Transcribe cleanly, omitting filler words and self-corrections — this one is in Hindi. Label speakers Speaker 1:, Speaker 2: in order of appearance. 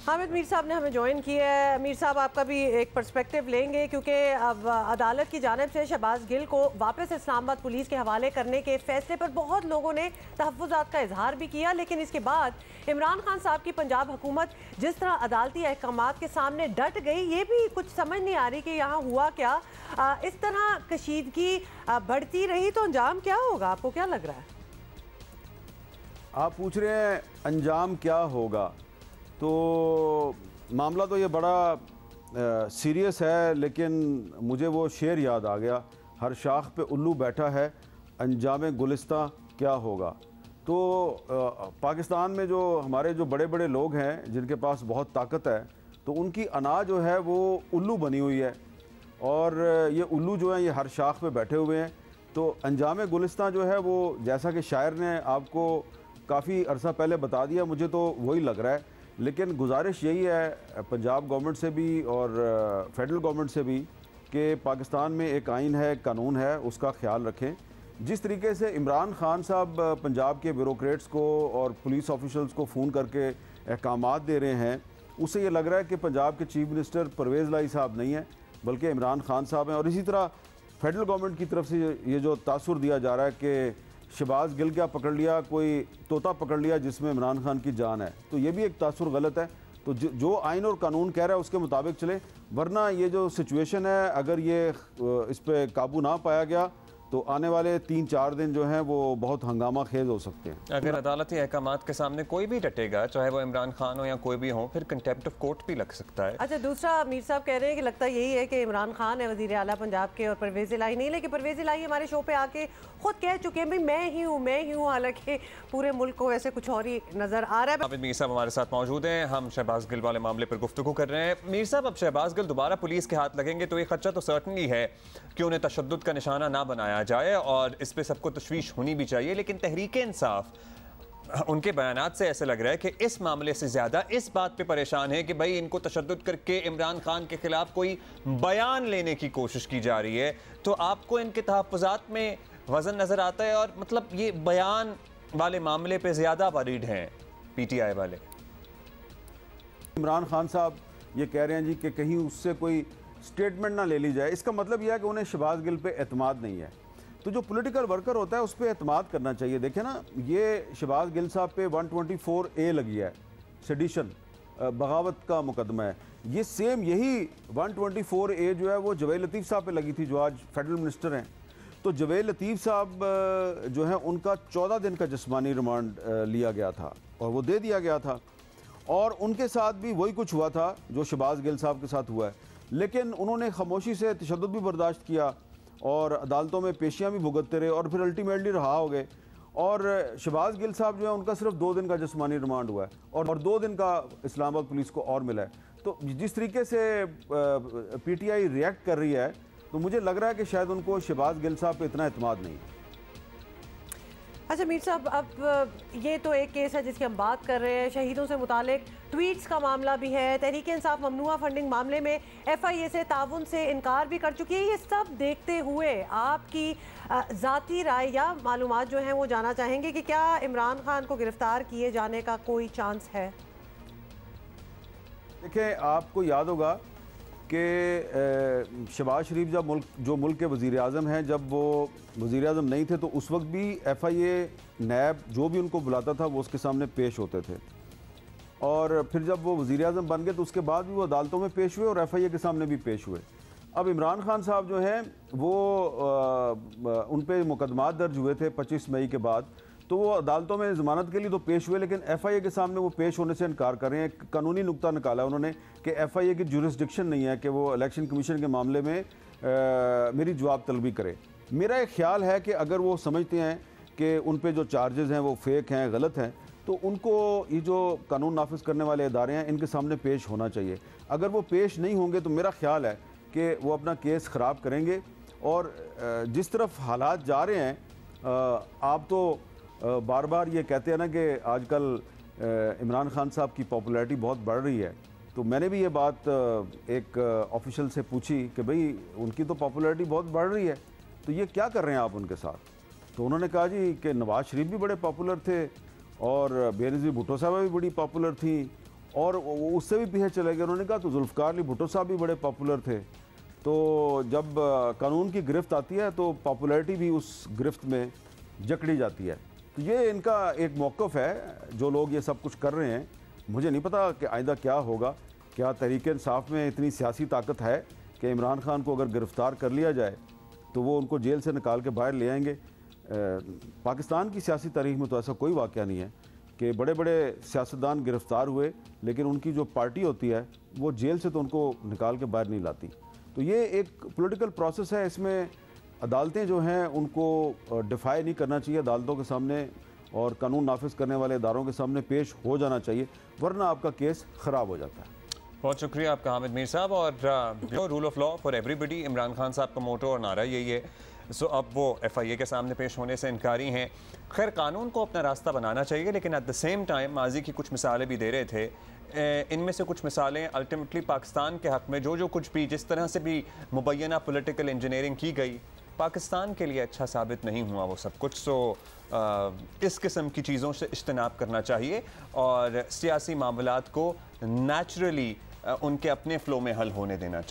Speaker 1: हामिद मीर साहब ने हमें ज्वाइन किया है। मीर साहब, आपका भी एक पर्सपेक्टिव लेंगे क्योंकि अब अदालत की जानिब से शहबाज गिल को वापस इस्लामाबाद पुलिस के हवाले करने के फैसले पर बहुत लोगों ने तहफ़्फ़ुज़ात का इजहार भी किया, लेकिन इसके बाद इमरान खान साहब की पंजाब हुकूमत जिस तरह अदालती अहकामात के सामने डट गई, ये भी कुछ समझ नहीं आ रही कि यहाँ हुआ क्या। इस तरह कशीदगी बढ़ती रही तो अंजाम क्या होगा, आपको क्या लग रहा है?
Speaker 2: आप पूछ रहे हैं अंजाम क्या होगा, तो मामला तो ये बड़ा सीरियस है, लेकिन मुझे वो शेर याद आ गया, हर शाख पे उल्लू बैठा है, अंजाम गुलिस्तां क्या होगा। तो पाकिस्तान में जो हमारे जो बड़े बड़े लोग हैं जिनके पास बहुत ताकत है, तो उनकी अना जो है वो उल्लू बनी हुई है, और ये उल्लू जो है ये हर शाख पे बैठे हुए हैं। तो अंजाम गुलिस्तां जो है वो, जैसा कि शायर ने आपको काफ़ी अरसा पहले बता दिया, मुझे तो वही लग रहा है। लेकिन गुजारिश यही है पंजाब गवर्नमेंट से भी और फेडरल गवर्नमेंट से भी कि पाकिस्तान में एक आइन है, कानून है, उसका ख्याल रखें। जिस तरीके से इमरान खान साहब पंजाब के ब्यूरोक्रेट्स को और पुलिस ऑफिशल्स को फ़ोन करके अहकामात दे रहे हैं, उससे ये लग रहा है कि पंजाब के चीफ मिनिस्टर परवेज़ लाई साहब नहीं है बल्कि इमरान खान साहब हैं। और इसी तरह फेडरल गवर्नमेंट की तरफ से ये जो तासुर दिया जा रहा है कि शहबाज गिल क्या पकड़ लिया, कोई तोता पकड़ लिया जिसमें इमरान खान की जान है, तो ये भी एक तासुर गलत है। तो जो आइन और कानून कह रहा है उसके मुताबिक चले, वरना ये जो सिचुएशन है, अगर ये इस पर काबू ना पाया गया तो आने वाले 3-4 दिन जो हैं वो बहुत हंगामा खेज हो सकते हैं।
Speaker 3: अगर अदालती अहकामात के सामने कोई भी डटेगा, चाहे वो इमरान खान हो या कोई भी हो, फिर कंटेम्प्ट ऑफ कोर्ट भी लग सकता है।
Speaker 1: अच्छा, दूसरा मीर साहब कह रहे हैं कि लगता यही है कि इमरान खान है वज़ीर आला पंजाब के और परवेज़ इलाही नहीं, लेकिन परवेज़ इलाही हमारे शो पे आके खुद कह चुके हैं भाई मैं ही हूँ, हालांकि पूरे मुल्क को वैसे कुछ और ही नजर आ रहा है।
Speaker 3: हामिद मीर साहब हमारे साथ मौजूद हैं, हम शहबाज गिल वाले मामले पर गुफ्तगू कर रहे हैं। मीर साहब, अब शहबाज गिल दोबारा पुलिस के हाथ लगेंगे तो ये खर्चा तो सर्टनली है कि उन्हें तशद्दुद का निशाना ना बनाया जाए, और इस पर सबको तशवीश होनी भी चाहिए। लेकिन तहरीक इंसाफ उनके बयानात से ऐसे लग रहा है कि इस मामले से ज़्यादा इस बात पे परेशान है कि भाई इनको तशद्दुद करके इमरान खान के खिलाफ कोई बयान लेने की कोशिश की जा रही है। तो आपको इनके तहफ़्फ़ुज़ात में वज़न नज़र आता है, और मतलब ये बयान वाले मामले पे ज़्यादा वरीड हैं PTI वाले?
Speaker 2: इमरान खान साहब ये कह रहे हैं जी कि कहीं उससे कोई स्टेटमेंट ना ले ली जाए, इसका मतलब यह है कि उन्हें शहबाज गिल पे एतमाद नहीं है। तो जो पॉलिटिकल वर्कर होता है उस पर एतमाद करना चाहिए। देखें ना, ये शहबाज गिल साहब पे 124A लगी है, सेडिशन, बगावत का मुकदमा है। ये सेम यही 124A जो है वो जवेद लतीफ़ साहब पे लगी थी, जो आज फेडरल मिनिस्टर हैं। तो जवेद लतीफ़ साहब जो है उनका 14 दिन का जिस्मानी रिमांड लिया गया था और वो दे दिया गया था, और उनके साथ भी वही कुछ हुआ था जो शहबाज गिल साहब के साथ हुआ है। लेकिन उन्होंने खामोशी से तशद्दुद भी बर्दाश्त किया और अदालतों में पेशियां भी भुगतते रहे और फिर अल्टीमेटली रहा हो गए। और शहबाज गिल साहब जो है उनका सिर्फ 2 दिन का जिस्मानी रिमांड हुआ है और 2 दिन का इस्लामाबाद पुलिस को और मिला है। तो जिस तरीके से PTI रिएक्ट कर रही है, तो मुझे लग रहा है कि शायद उनको शहबाज गिल साहब पे इतना एतमाद नहीं है।
Speaker 1: अच्छा मीर साहब, अब ये तो एक केस है जिसकी हम बात कर रहे हैं, शहीदों से मुतालिक ट्वीट्स का मामला भी है, तहरीक इंसाफ ममनुआ फंडिंग मामले में FIA से ताउन से इनकार भी कर चुकी है। ये सब देखते हुए आपकी ज़ाती राय या मालूमात जो हैं वो जानना चाहेंगे कि क्या इमरान खान को गिरफ्तार किए जाने का कोई चांस है?
Speaker 2: देखिए, आपको याद होगा कि शहबाज शरीफ जब मुल्क के वज़ीर आज़म हैं, जब वो वज़ीर आज़म नहीं थे तो उस वक्त भी FIA नैब जो भी उनको बुलाता था वो उसके सामने पेश होते थे, और फिर जब वो वज़ीर आज़म बन गए तो उसके बाद भी वो अदालतों में पेश हुए और FIA के सामने भी पेश हुए। अब इमरान खान साहब जो हैं वो उन पर मुकदमात दर्ज हुए थे 25 मई के बाद, तो वो अदालतों में ज़मानत के लिए तो पेश हुए, लेकिन FIA के सामने वो पेश होने से इनकार कर रहे हैं। कानूनी नुक्ता निकाला उन्होंने कि FIA की जुरिस्डिक्शन नहीं है कि वो इलेक्शन कमीशन के मामले में मेरी जवाब तलबी करे। मेरा एक ख्याल है कि अगर वो समझते हैं कि उन पे जो चार्जेस हैं वो फेक हैं, गलत हैं, तो उनको ये जो कानून नाफिज करने वाले इदारे हैं इनके सामने पेश होना चाहिए। अगर वो पेश नहीं होंगे तो मेरा ख्याल है कि वो अपना केस ख़राब करेंगे। और जिस तरफ हालात जा रहे हैं, आप तो बार बार ये कहते हैं ना कि आजकल इमरान खान साहब की पॉपुलैरिटी बहुत बढ़ रही है, तो मैंने भी ये बात एक ऑफिशियल से पूछी कि भाई उनकी तो पॉपुलैरिटी बहुत बढ़ रही है, तो ये क्या कर रहे हैं आप उनके साथ? तो उन्होंने कहा जी कि नवाज़ शरीफ भी बड़े पॉपुलर थे और बेनज़ीर भुट्टो साहब भी बड़ी पॉपुलर थी और उससे भी पीछे चले गए। उन्होंने कहा तो जुल्फ़िकार अली भुट्टो साहब भी बड़े पॉपुलर थे, तो जब कानून की गिरफ्त आती है तो पॉपुलैरिटी भी उस गिरफ्त में जकड़ी जाती है। तो ये इनका एक मौक़िफ़ है, जो लोग ये सब कुछ कर रहे हैं। मुझे नहीं पता कि आइंदा क्या होगा। क्या तहरीक इंसाफ में इतनी सियासी ताकत है कि इमरान खान को अगर गिरफ़्तार कर लिया जाए तो वो उनको जेल से निकाल के बाहर ले आएंगे? पाकिस्तान की सियासी तारीख में तो ऐसा कोई वाक़या नहीं है कि बड़े बड़े सियासतदान गिरफ़्तार हुए लेकिन उनकी जो पार्टी होती है वो जेल से तो उनको निकाल के बाहर नहीं लाती। तो ये एक पॉलिटिकल प्रोसेस है, इसमें अदालतें जो हैं उनको डिफाई नहीं करना चाहिए अदालतों के सामने, और कानून नाफिज करने वाले इदारों के सामने पेश हो जाना चाहिए, वरना आपका केस ख़राब हो जाता है।
Speaker 3: बहुत शुक्रिया आपका हामिद मीर साहब। और rule of law for everybody, Imran Khan साहब का मोटो और नारा यही है। सो अब वो FIA के सामने पेश होने से इनकारी हैं। खैर, कानून को अपना रास्ता बनाना चाहिए, लेकिन एट द सेम टाइम माजी की कुछ मिसालें भी दे रहे थे। इनमें से कुछ मिसालें अल्टीमेटली पाकिस्तान के हक़ में जो कुछ भी जिस तरह से भी मुबैना पॉलिटिकल इंजीनियरिंग की गई, पाकिस्तान के लिए अच्छा साबित नहीं हुआ वो सब कुछ। सो इस किस्म की चीज़ों से इज्तनाब करना चाहिए और सियासी मामलात को नेचुरली उनके अपने फ़्लो में हल होने देना चाहिए।